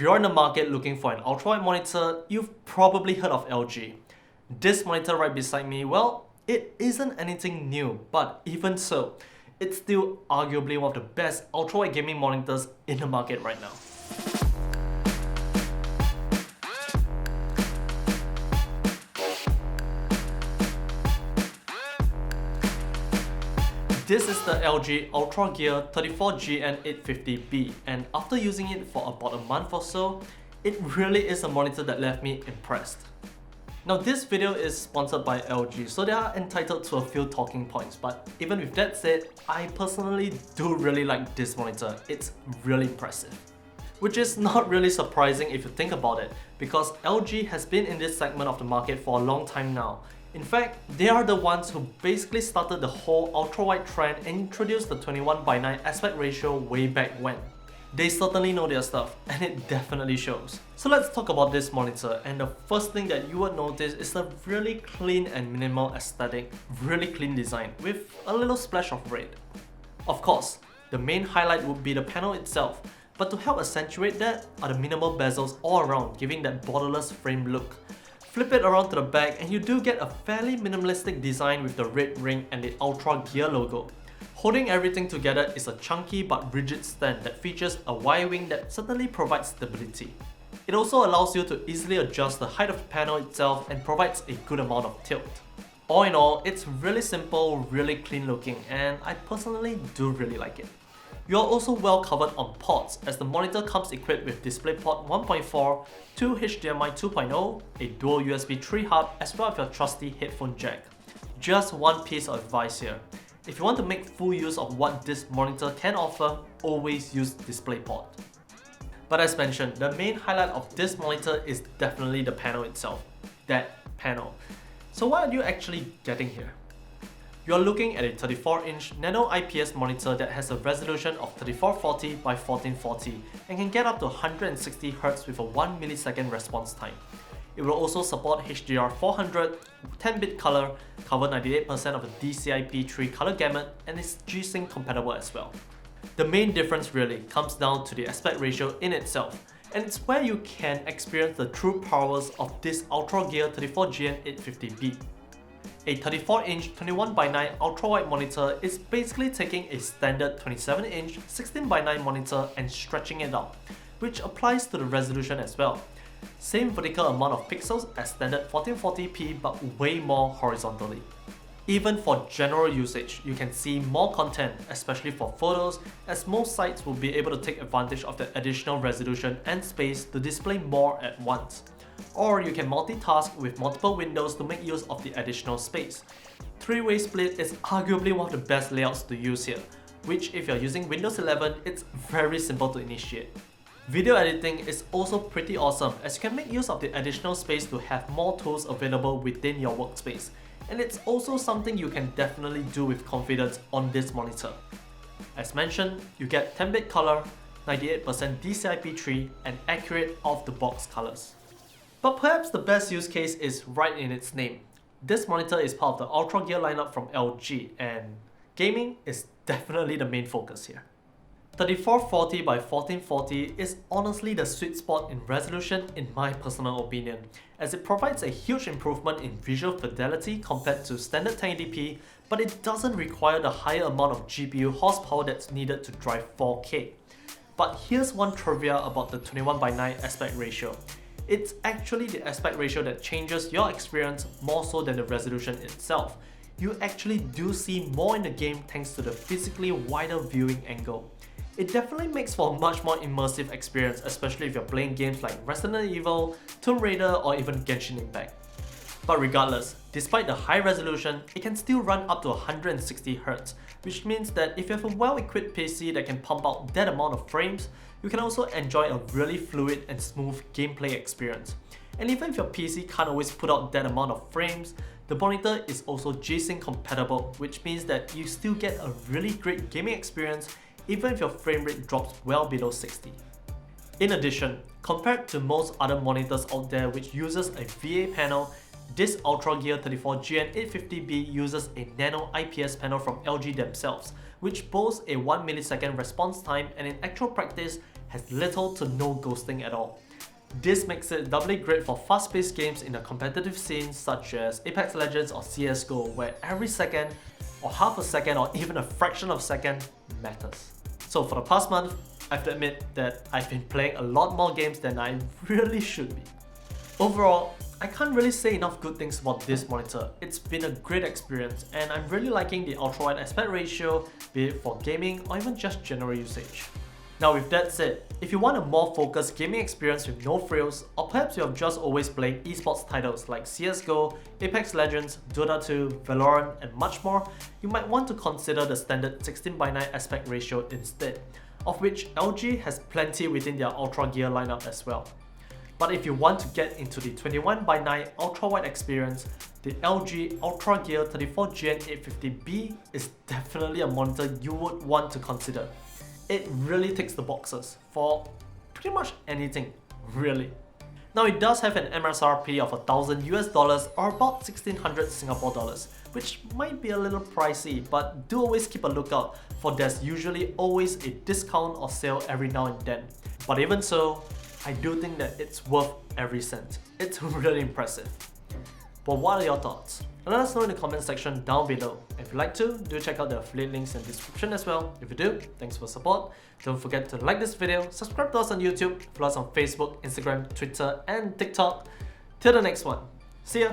you're in the market looking for an ultrawide monitor, you've probably heard of LG. This monitor right beside me, well, it isn't anything new, but even so, it's still arguably one of the best ultrawide gaming monitors in the market right now. This is the LG UltraGear 34GN850B, and after using it for about a month or so, it really is a monitor that left me impressed. Now this video is sponsored by LG, so they are entitled to a few talking points, but even with that said, I personally do really like this monitor. It's really impressive. Which is not really surprising if you think about it, because LG has been in this segment of the market for a long time now. In fact, they are the ones who basically started the whole ultrawide trend and introduced the 21:9 aspect ratio way back when. They certainly know their stuff, and it definitely shows. So let's talk about this monitor, and the first thing that you would notice is the really clean and minimal aesthetic, really clean design with a little splash of red. Of course, the main highlight would be the panel itself, but to help accentuate that are the minimal bezels all around, giving that borderless frame look. Flip it around to the back and you do get a fairly minimalistic design with the red ring and the UltraGear logo. Holding everything together is a chunky but rigid stand that features a Y-wing that certainly provides stability. It also allows you to easily adjust the height of the panel itself and provides a good amount of tilt. All in all, it's really simple, really clean looking, and I personally do really like it. You are also well covered on ports, as the monitor comes equipped with DisplayPort 1.4, 2 HDMI 2.0, a dual USB 3 hub, as well as your trusty headphone jack. Just one piece of advice here. If you want to make full use of what this monitor can offer, always use DisplayPort. But as mentioned, the main highlight of this monitor is definitely the panel itself. That panel. So what are you actually getting here? You're looking at a 34-inch nano IPS monitor that has a resolution of 3440 by 1440 and can get up to 160 Hz with a 1 millisecond response time. It will also support HDR 400, 10-bit color, cover 98% of the DCI-P3 color gamut, and is G-Sync compatible as well. The main difference really comes down to the aspect ratio in itself, and it's where you can experience the true powers of this UltraGear 34GN850B. A 34-inch 21:9 ultrawide monitor is basically taking a standard 27-inch 16:9 monitor and stretching it out, which applies to the resolution as well. Same vertical amount of pixels as standard 1440p, but way more horizontally. Even for general usage, you can see more content, especially for photos, as most sites will be able to take advantage of the additional resolution and space to display more at once. Or you can multitask with multiple windows to make use of the additional space. Three-way split is arguably one of the best layouts to use here, which if you're using Windows 11, it's very simple to initiate. Video editing is also pretty awesome, as you can make use of the additional space to have more tools available within your workspace. And it's also something you can definitely do with confidence on this monitor. As mentioned, you get 10-bit color, 98% DCI-P3, and accurate off-the-box colors. But perhaps the best use case is right in its name. This monitor is part of the UltraGear lineup from LG, and gaming is definitely the main focus here. 3440 by 1440 is honestly the sweet spot in resolution in my personal opinion, as it provides a huge improvement in visual fidelity compared to standard 1080p, but it doesn't require the higher amount of GPU horsepower that's needed to drive 4K. But here's one trivia about the 21:9 aspect ratio. It's actually the aspect ratio that changes your experience more so than the resolution itself. You actually do see more in the game thanks to the physically wider viewing angle. It definitely makes for a much more immersive experience, especially if you're playing games like Resident Evil, Tomb Raider, or even Genshin Impact. But regardless, despite the high resolution, it can still run up to 160 Hz, which means that if you have a well-equipped PC that can pump out that amount of frames, you can also enjoy a really fluid and smooth gameplay experience. And even if your PC can't always put out that amount of frames, the monitor is also G-Sync compatible, which means that you still get a really great gaming experience even if your frame rate drops well below 60. In addition, compared to most other monitors out there which uses a VA panel, this UltraGear 34GN850B uses a nano IPS panel from LG themselves, which boasts a 1 millisecond response time and in actual practice has little to no ghosting at all. This makes it doubly great for fast-paced games in a competitive scene such as Apex Legends or CSGO, where every second, or half a second, or even a fraction of a second matters. So for the past month, I have to admit that I've been playing a lot more games than I really should be. Overall, I can't really say enough good things about this monitor. It's been a great experience and I'm really liking the ultra-wide aspect ratio, be it for gaming or even just general usage. Now with that said, if you want a more focused gaming experience with no frills, or perhaps you have just always played esports titles like CSGO, Apex Legends, Dota 2, Valorant and much more, you might want to consider the standard 16:9 aspect ratio instead, of which LG has plenty within their UltraGear lineup as well. But if you want to get into the 21:9 ultra-wide experience, the LG UltraGear 34G and 850B is definitely a monitor you would want to consider. It really ticks the boxes for pretty much anything, really. Now it does have an MSRP of $1,000 or about 1600 Singapore dollars, which might be a little pricey, but do always keep a lookout for there's usually always a discount or sale every now and then. But even so, I do think that it's worth every cent. It's really impressive. But what are your thoughts? Let us know in the comment section down below. If you'd like to, do check out the affiliate links in the description as well. If you do, thanks for support. Don't forget to like this video, subscribe to us on YouTube, follow us on Facebook, Instagram, Twitter and TikTok. Till the next one. See ya!